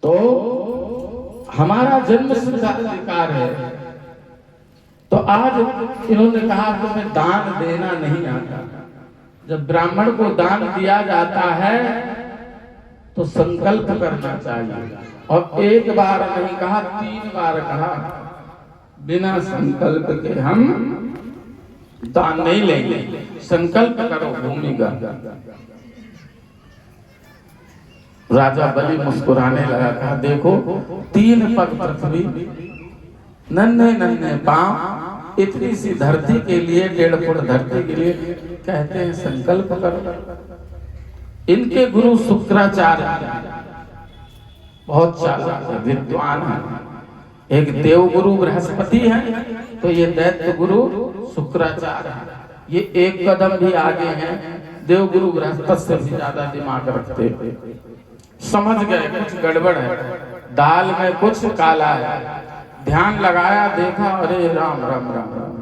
तो हमारा जन्म सिद्ध अधिकार है। तो आज इन्होंने कहा तुम्हें दान देना नहीं आता। जब ब्राह्मण को दान दिया जाता है तो संकल्प करना चाहिए, और एक बार नहीं कहा, 3 बार कहा, बिना संकल्प के हम दान नहीं लेंगे, संकल्प करो भूमि का। राजा बलि मुस्कुराने लगा, कहा देखो 3 पग पृथ्वी, नन्हे नन्हे पांव, इतनी सी धरती के लिए, 1.5 फुट धरती के लिए कहते हैं संकल्प करो। इनके गुरु शुक्राचार्य बहुत चालाक है, विद्वान है। एक देव गुरु बृहस्पति है, तो ये दैत्य गुरु शुक्राचार्य है। ये 1 कदम भी आगे हैं, देव गुरु बृहस्पति से भी ज्यादा दिमाग रखते। समझ गए कुछ गड़बड़ है, दाल में कुछ काला है, ध्यान लगाया, देखा, अरे राम राम राम राम।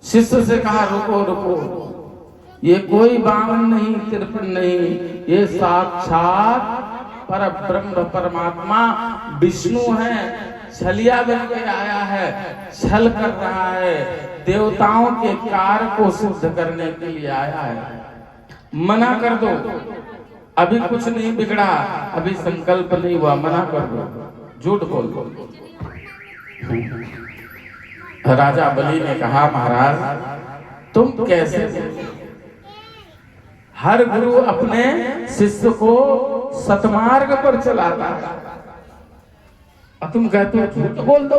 शिष्य से कहा रुको रुको, ये कोई बामन नहीं, तिरपन नहीं, ये साक्षात पर ब्रह्म परमात्मा विष्णु है। छलिया बन के आया है, छल कर रहा है, देवताओं के कार्य को सिद्ध करने के लिए आया है। मना कर दो, अभी कुछ नहीं बिगड़ा, अभी संकल्प नहीं हुआ, मना कर दो, झूठ बोल दो। राजा बलि ने कहा महाराज तुम कैसे, हर गुरु अपने शिष्य को सतमार्ग पर चलाता है, और तुम कहते हो झूठ बोल दो।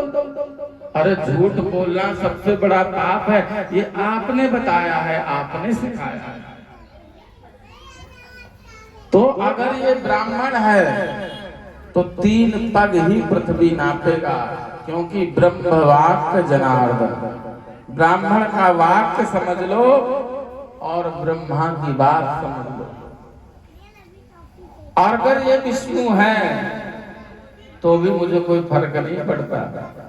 अरे झूठ बोलना सबसे बड़ा पाप है, ये आपने बताया है, आपने सिखाया है। तो अगर ये ब्राह्मण है तो 3 पग ही पृथ्वी नापेगा, क्योंकि ब्रह्म वाक्य जनार्दन, ब्राह्मण का वाक्य समझ लो और ब्रह्मा की बात समझ लो। और अगर ये विष्णु है तो भी मुझे कोई फर्क नहीं पड़ता।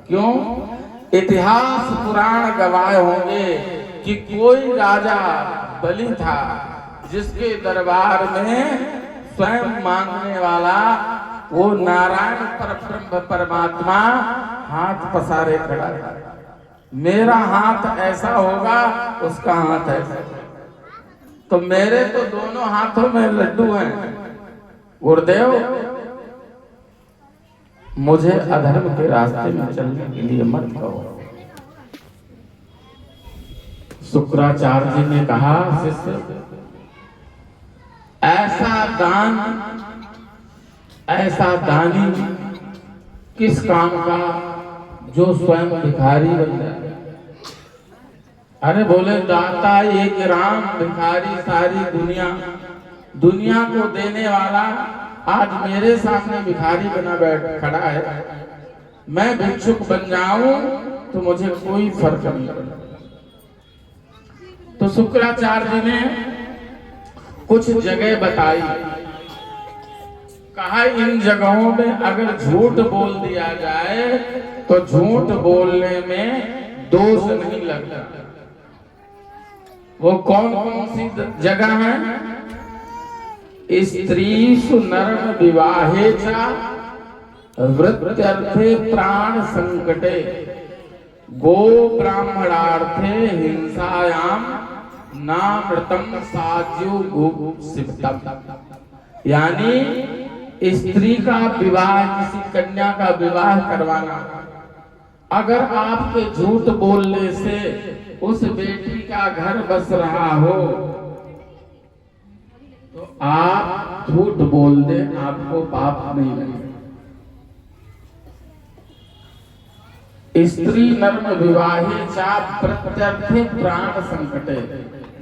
क्यों? इतिहास पुराण गवाह होंगे कि कोई राजा बलि था जिसके दरबार में स्वयं मांगने वाला वो नारायण परब्रह्म परमात्मा हाथ पसारे खड़ा है। मेरा हाथ ऐसा होगा, उसका हाथ ऐसा। तो मेरे तो दोनों हाथों में लड्डू हैं। गुरुदेव मुझे अधर्म के रास्ते में चलने के लिए मत कहो। शुक्राचार्य जी ने कहा शिष्य ऐसा दानी किस काम का जो स्वयं भिखारी बन जाए। अरे बोले दाता एक राम, भिखारी सारी दुनिया को देने वाला आज मेरे सामने भिखारी बना बैठ खड़ा है। मैं भिक्षुक बन जाऊं तो मुझे कोई फर्क नहीं पड़ता। तो शुक्राचार्य जी ने कुछ जगह बताई, कहा इन जगहों में अगर झूठ बोल दिया जाए तो झूठ बोलने में दोष नहीं लगता। वो कौन कौन सी जगह है? स्त्रीषु नर्म विवाहे च वृत्यर्थे प्राण संकटे गो ब्राह्मणार्थे हिंसायाम नामृतम साज्यो गुप्सितम। यानी स्त्री का विवाह, किसी कन्या का विवाह करवाना, अगर आपके झूठ बोलने से उस बेटी का घर बस रहा हो तो आप झूठ बोल दे, आपको पाप नहीं लगेगा। स्त्री नर्म विवाहे चा प्रत्यर्थे प्राण संकटे।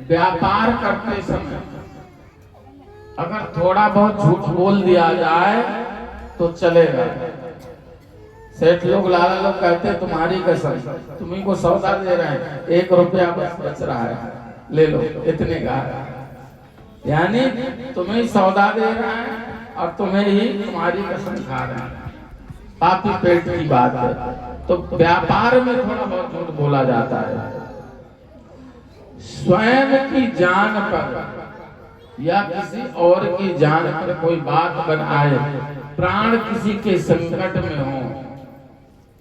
व्यापार करते समय अगर थोड़ा बहुत झूठ बोल दिया जाए तो चलेगा। सेठ लोग, लाला लोग कहते हैं तुम्हारी कसम, तुम्ही को सौदा दे रहे हैं, 1 रुपया बच रहा है, ले लो, इतने का। यानी तुम्हें सौदा दे रहा है और तुम्हें ही तुम्हारी कसम खा रहा है। पापी पेट की बात है। तो व्यापार में थोड़ा बहुत झूठ बोला जाता है। स्वयं की जान पर या किसी और की जान पर कोई बात बन आए प्राण किसी के संकट में हो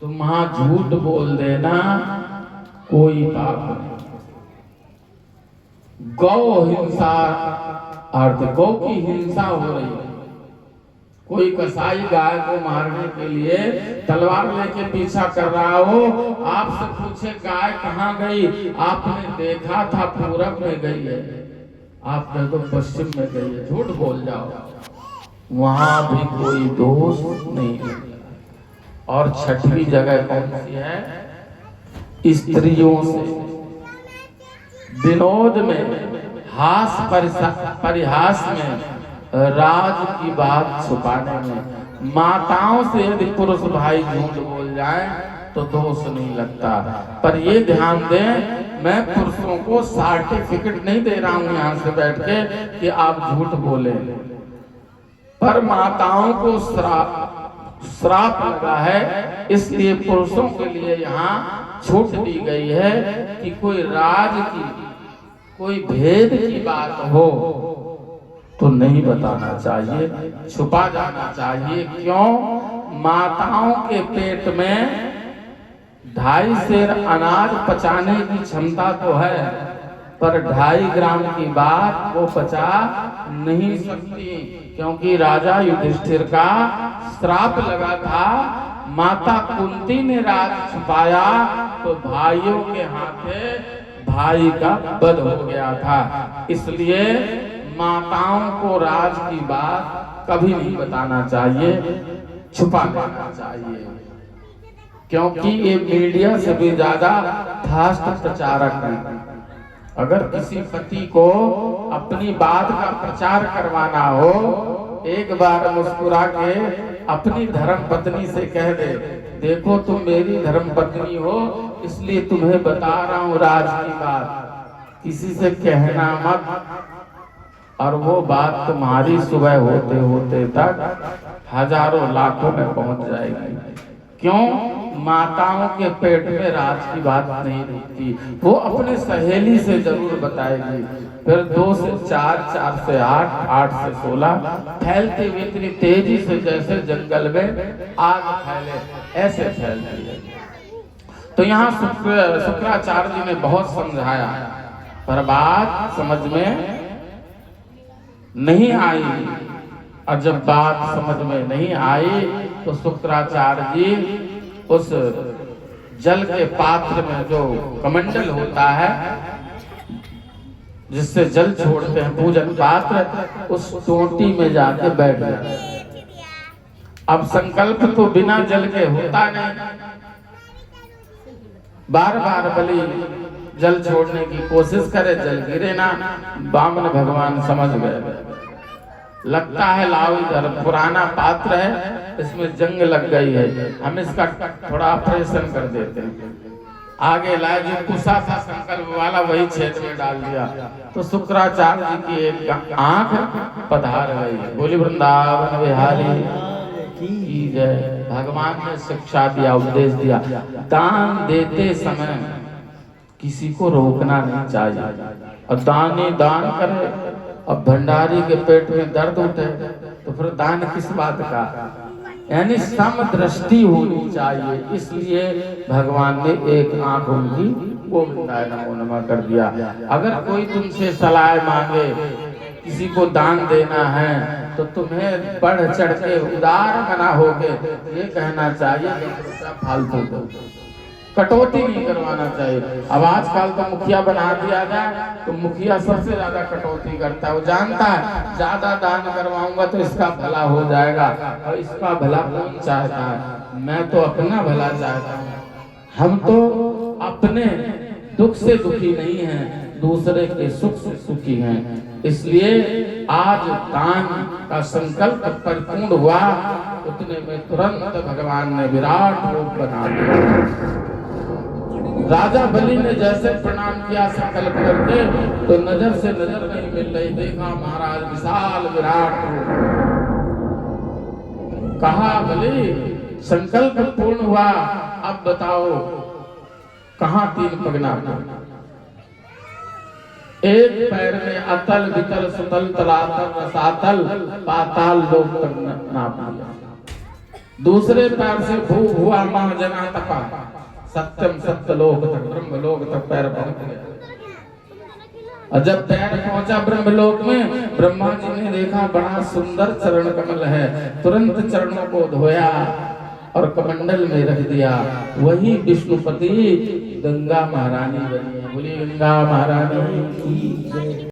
तो वहां झूठ बोल देना कोई पाप नहीं। गौ हिंसा अर्थ गौ की हिंसा हो रही है, कोई कसाई गाय को मारने के लिए तलवार लेके पीछा कर रहा हो, आपसे पूछे गाय कहाँ गई, आपने देखा था पूरब में गई है, आप कह दो पश्चिम में गई है, झूठ बोल जाओ, वहां भी कोई दोष नहीं है। और छठवीं जगह कौन सी है? स्त्रियों से विनोद में, हास परिहास में, राज की बात छुपाने में। माताओं से यदि पुरुष भाई झूठ बोल जाए तो दोष नहीं लगता। पर ये ध्यान दें, मैं पुरुषों को सर्टिफिकेट नहीं दे रहा हूं यहां से बैठ के कि आप झूठ बोले, पर माताओं को श्राप लगा है, इसलिए पुरुषों के लिए यहाँ छूट दी गई है कि कोई राज की, कोई भेद की बात हो तो नहीं बताना चाहिए, छुपा जाना चाहिए। क्यों? माताओं के पेट में 2.5 सेर अनाज पचाने की क्षमता तो है, पर 2.5 ग्राम की बात वो पचा नहीं सकती, क्योंकि राजा युधिष्ठिर का श्राप लगा था। माता कुंती ने राज छुपाया तो भाइयों के हाथे भाई का वध हो गया था। इसलिए माताओं को राज की बात कभी नहीं बताना चाहिए, छुपा देना चाहिए, क्योंकि ये मीडिया से भी ज्यादा फास्ट प्रचारक है। अगर किसी पति को अपनी बात का प्रचार करवाना हो, एक बार मुस्कुरा के अपनी धर्म पत्नी से कह दे, देखो तुम मेरी धर्म पत्नी हो इसलिए तुम्हें बता रहा हूँ राज की बात, किसी से कहना मत। और वो बात तुम्हारी सुबह होते होते तक हजारों लाखों में पहुंच जाएगी। क्यों? माताओं के पेट में राज की बात नहीं रुकती, वो अपने सहेली से जरूर बताएगी, फिर 2 से 4, 4 से 8, 8 से 16 फैलती हुई इतनी तेजी से जैसे जंगल में आग फैले, ऐसे फैलती है। तो यहाँ शुक्राचार्य जी ने बहुत समझाया, पर बात समझ में नहीं आई। और जब बात समझ में नहीं आई तो शुक्राचार्य जी उस जल के पात्र में जो कमंडल होता है जिससे जल छोड़ते हैं, पूजन पात्र, उस टोटी में जाके बैठ जाते। अब संकल्प तो बिना जल के होता नहीं, बार बार बलि जल छोड़ने की कोशिश करे, जल गिरे ना। वामन भगवान समझ गए, लगता है लाओ इधर पुराना पात्र है, इसमें जंग लग गई है, हम इसका थोड़ा ऑपरेशन कर देते हैं। आगे लाए, जो कुसा था संकल्प वाला वही छेद में डाल दिया, तो शुक्राचार्य जी की एक आंख पधार गई। बोली वृंदावन बिहारी की जय। भगवान ने शिक्षा दिया, उपदेश दिया, दान देते समय किसी को रोकना नहीं चाहिए। और दानी दान करे, अब भंडारी के पेट में दर्द उठे तो फिर दान किस बात का? यानी समदृष्टि होनी चाहिए। इसलिए भगवान ने एक आंख उनकी गोविंदाय नमो नमः कर दिया। अगर कोई तुमसे सलाह मांगे, किसी को दान देना है, तो तुम्हें बढ़ चढ़ के उदार मना होगे, ये कहना चाहिए फालतू दो, कटौती नहीं करवाना चाहिए। अब आजकल तो मुखिया बना दिया जाए तो मुखिया सबसे ज्यादा कटौती करता है। वो जानता है ज्यादा दान करवाऊंगा तो इसका भला हो जाएगा, और इसका भला कौन चाहता है? मैं तो अपना भला चाहता हूँ। हम तो अपने दुख से दुखी नहीं हैं, दूसरे के सुख से सुखी हैं। इसलिए आज दान का संकल्प परिपूर्ण हुआ, उतने में तुरंत भगवान ने विराट रूप बना दिया। राजा बलि ने जैसे प्रणाम किया संकल्प करके, तो नजर से नजर नहीं मिल रही, देखा महाराज विशाल विराट रूप। कहा बलि संकल्प पूर्ण हुआ, अब बताओ कहाँ 3 पगना? एक पैर में अतल वितल सुतल तलातल रसातल पाताल लोक तक नाप लिया। दूसरे पैर से भू भुआ मां जना तपा, सत्यम सत्य लोक तक ब्रह्मलोक तक पैर पहुंच गया। और जब पैर पहुंचा ब्रह्मलोक में, ब्रह्मा जी ने देखा बड़ा सुंदर चरण कमल है, तुरंत चरणों को धोया और कमंडल में रख दिया। वही विष्णुपति गंगा महारानी बनी। बोली गंगा महारानी की जय।